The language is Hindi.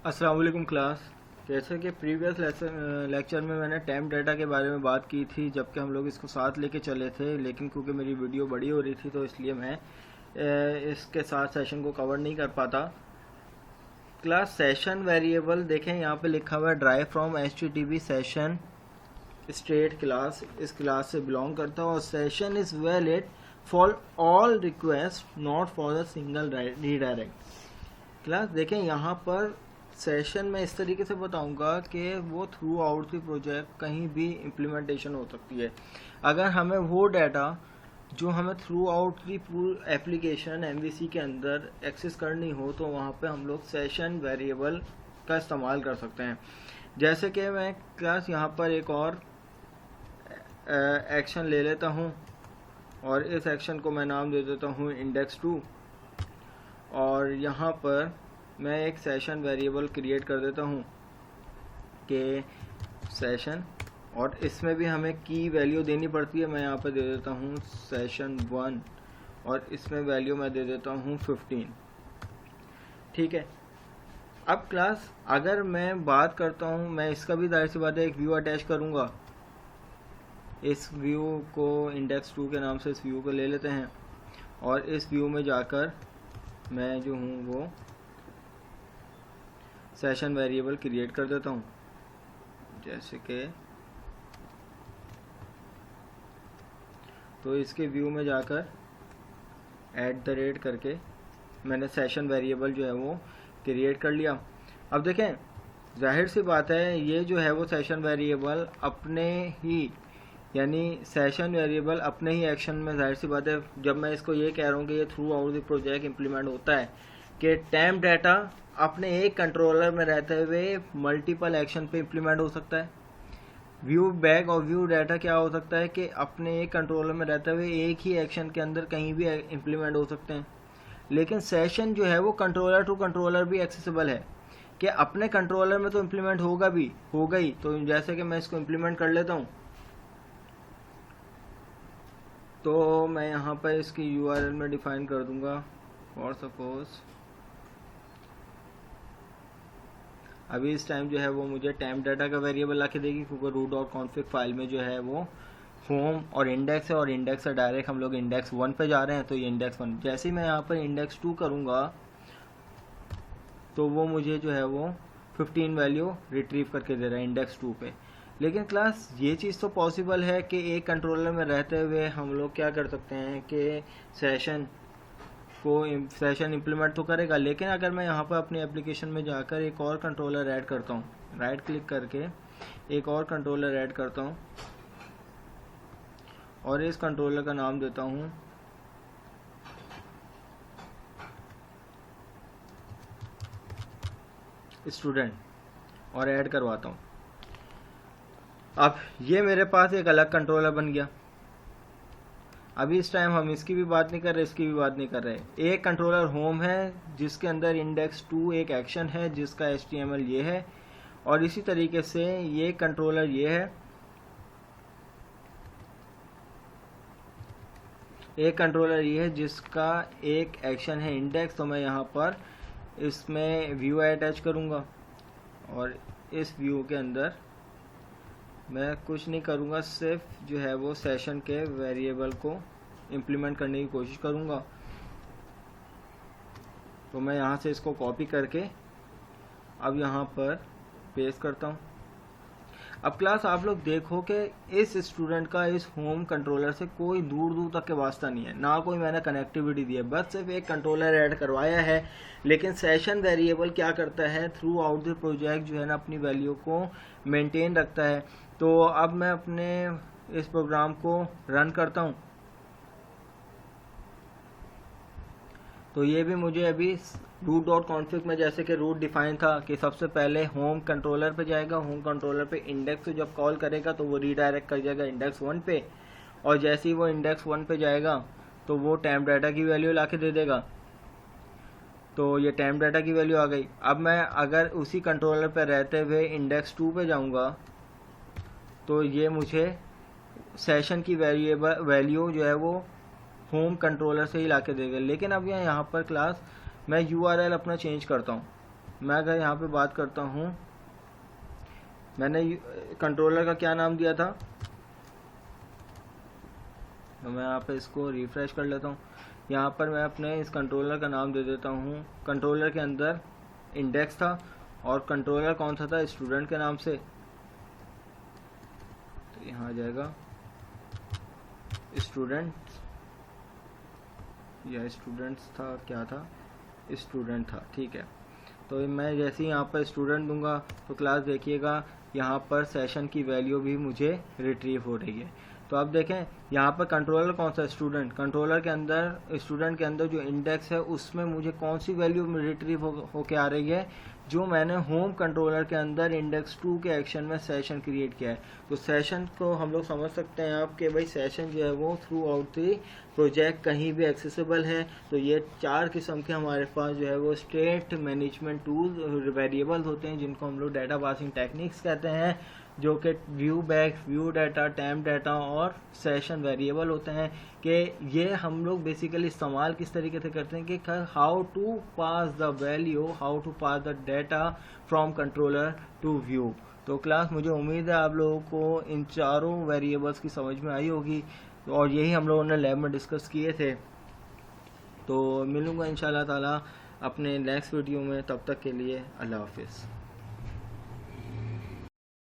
अस्सलाम वालेकुम क्लास। जैसे कि प्रीवियस लेक्चर में मैंने टाइम डाटा के बारे में बात की थी, जबकि हम लोग इसको साथ लेके चले थे, लेकिन क्योंकि मेरी वीडियो बड़ी हो रही थी तो इसलिए मैं इसके साथ सेशन को कवर नहीं कर पाता। क्लास सेशन वेरिएबल देखें, यहाँ पे लिखा हुआ है drive from HTTP session state class, इस क्लास से बिलोंग करता है और session is valid for all request not for the single redirect. Class देखें, यहाँ पर सेशन में इस तरीके से बताऊंगा कि वो थ्रू आउट द प्रोजेक्ट कहीं भी इम्प्लीमेंटेशन हो सकती है। अगर हमें वो डाटा जो हमें थ्रू आउट की पूरी एप्लीकेशन MVC के अंदर एक्सेस करनी हो तो वहाँ पे हम लोग सेशन वेरिएबल का इस्तेमाल कर सकते हैं। जैसे कि मैं क्लास यहाँ पर एक और एक्शन ले लेता हूँ और इस एक्शन को मैं नाम दे देता हूँ index2 और यहाँ पर मैं एक सेशन वेरिएबल क्रिएट कर देता हूँ कि सेशन, और इसमें भी हमें की वैल्यू देनी पड़ती है। मैं यहाँ पर दे देता हूँ session1 और इसमें वैल्यू मैं दे देता हूँ 15। ठीक है। अब क्लास अगर मैं बात करता हूँ, मैं इसका भी जाहिर सी बात है एक व्यू अटैच करूँगा। इस व्यू को index2 के नाम से इस व्यू को ले लेते हैं और इस व्यू में जाकर मैं जो हूँ वो सेशन वेरिएबल क्रिएट कर देता हूँ। जैसे कि तो इसके व्यू में जाकर @ करके मैंने सेशन वेरिएबल जो है वो क्रिएट कर लिया। अब देखें, जाहिर सी बात है ये जो है वो सेशन वेरिएबल अपने ही यानी सेशन वेरिएबल अपने ही एक्शन में, जाहिर सी बात है जब मैं इसको ये कह रहा हूँ कि ये through out the project implement होता है कि टाइम डाटा अपने एक कंट्रोलर में रहते हुए मल्टीपल एक्शन पे इम्प्लीमेंट हो सकता है। व्यू बैक और व्यू डाटा क्या हो सकता है कि अपने एक कंट्रोलर में रहते हुए एक ही एक्शन के अंदर कहीं भी इम्प्लीमेंट हो सकते हैं। लेकिन सेशन जो है वो कंट्रोलर टू कंट्रोलर भी एक्सेसिबल है कि अपने कंट्रोलर में तो इम्प्लीमेंट होगा ही। तो जैसे कि मैं इसको इम्प्लीमेंट कर लेता हूँ, तो मैं यहाँ पर इसकी URL में डिफाइन कर दूंगा फॉर सपोज। अभी इस टाइम जो है वो मुझे टाइम डाटा का वेरिएबल ला के देगी, क्योंकि root.config फाइल में जो है वो होम और इंडेक्स है और इंडेक्स से डायरेक्ट हम लोग index1 पे जा रहे हैं, तो ये index1। जैसे ही मैं यहाँ पर index2 करूँगा तो वो मुझे जो है वो 15 वैल्यू रिट्रीव करके दे रहा है index2 पे। लेकिन क्लास ये चीज़ तो पॉसिबल है कि एक कंट्रोलर में रहते हुए हम लोग क्या कर सकते हैं कि सेशन इम्प्लीमेंट तो करेगा, लेकिन अगर मैं यहाँ पर अपनी एप्लीकेशन में जाकर एक और कंट्रोलर ऐड करता हूँ, राइट क्लिक करके एक और कंट्रोलर ऐड करता हूँ और इस कंट्रोलर का नाम देता हूँ स्टूडेंट और ऐड करवाता हूँ। अब ये मेरे पास एक अलग कंट्रोलर बन गया। अभी इस टाइम हम इसकी भी बात नहीं कर रहे, इसकी भी बात नहीं कर रहे। एक कंट्रोलर होम है जिसके अंदर index2 एक एक्शन है जिसका HTML ये है, और इसी तरीके से ये कंट्रोलर ये है, एक कंट्रोलर ये है जिसका एक एक्शन है इंडेक्स। तो मैं यहाँ पर इसमें व्यू अटैच करूँगा और इस व्यू के अंदर मैं कुछ नहीं करूँगा, सिर्फ जो है वो सेशन के वेरिएबल को इम्प्लीमेंट करने की कोशिश करूँगा। तो मैं यहाँ से इसको कॉपी करके अब यहाँ पर पेस्ट करता हूँ। अब क्लास आप लोग देखो कि इस स्टूडेंट का इस होम कंट्रोलर से कोई दूर दूर तक के वास्ता नहीं है, ना कोई मैंने कनेक्टिविटी दी है, बस सिर्फ एक कंट्रोलर ऐड करवाया है। लेकिन सेशन वेरिएबल क्या करता है, थ्रू आउट द प्रोजेक्ट जो है ना अपनी वैल्यू को मेंटेन रखता है। तो अब मैं अपने इस प्रोग्राम को रन करता हूँ, तो ये भी मुझे अभी root.config में जैसे कि रूट डिफाइन था कि सबसे पहले होम कंट्रोलर पे जाएगा, होम कंट्रोलर पे इंडेक्स को जब कॉल करेगा तो वो रीडायरेक्ट कर जाएगा index1 पे, और जैसे ही वो index1 पे जाएगा तो वो टाइम डाटा की वैल्यू ला के दे देगा। तो ये टाइम डाटा की वैल्यू आ गई। अब मैं अगर उसी कंट्रोलर पे रहते हुए index2 पे जाऊँगा तो ये मुझे सेशन की वैल्यू जो है वो होम कंट्रोलर से ही ला के देगा। लेकिन अब यहाँ पर क्लास मैं URL अपना चेंज करता हूँ। मैं अगर यहाँ पे बात करता हूँ, मैंने कंट्रोलर का क्या नाम दिया था, तो मैं यहाँ पे इसको रिफ्रेश कर लेता हूँ। यहाँ पर मैं अपने इस कंट्रोलर का नाम दे देता हूँ। कंट्रोलर के अंदर इंडेक्स था और कंट्रोलर कौन सा था, स्टूडेंट के नाम से, तो यहाँ आ जाएगा स्टूडेंट, या स्टूडेंट्स था, क्या था, स्टूडेंट था, ठीक है। तो मैं जैसे ही यहाँ पर स्टूडेंट दूंगा तो क्लास देखिएगा यहाँ पर सेशन की वैल्यू भी मुझे रिट्रीव हो रही है। तो अब देखें यहाँ पर कंट्रोलर कौन सा, स्टूडेंट, कंट्रोलर के अंदर स्टूडेंट के अंदर जो इंडेक्स है उसमें मुझे कौन सी वैल्यू रिट्रीव होके आ रही है, जो मैंने होम कंट्रोलर के अंदर इंडेक्स 2 के एक्शन में सेशन क्रिएट किया है। तो सेशन को हम लोग समझ सकते हैं आप कि भाई सेशन जो है वो थ्रू आउट द प्रोजेक्ट कहीं भी एक्सेसिबल है। तो ये 4 किस्म के हमारे पास जो है वो स्टेट मैनेजमेंट टूल वेरिएबल्स होते हैं, जिनको हम लोग डाटा पासिंग टेक्निक्स कहते हैं, जो कि view back, view data, temp data और सेशन वेरिएबल होते हैं। कि ये हम लोग बेसिकली इस्तेमाल किस तरीके से करते हैं कि how to pass the value, how to pass the data from controller to view. तो क्लास, मुझे उम्मीद है आप लोगों को इन चारों वेरिएबल्स की समझ में आई होगी और यही हम लोगों ने लैब में डिस्कस किए थे। तो मिलूँगा इंशाल्लाह ताला अपने नेक्स्ट वीडियो में, तब तक के लिए अल्लाह हाफिज़।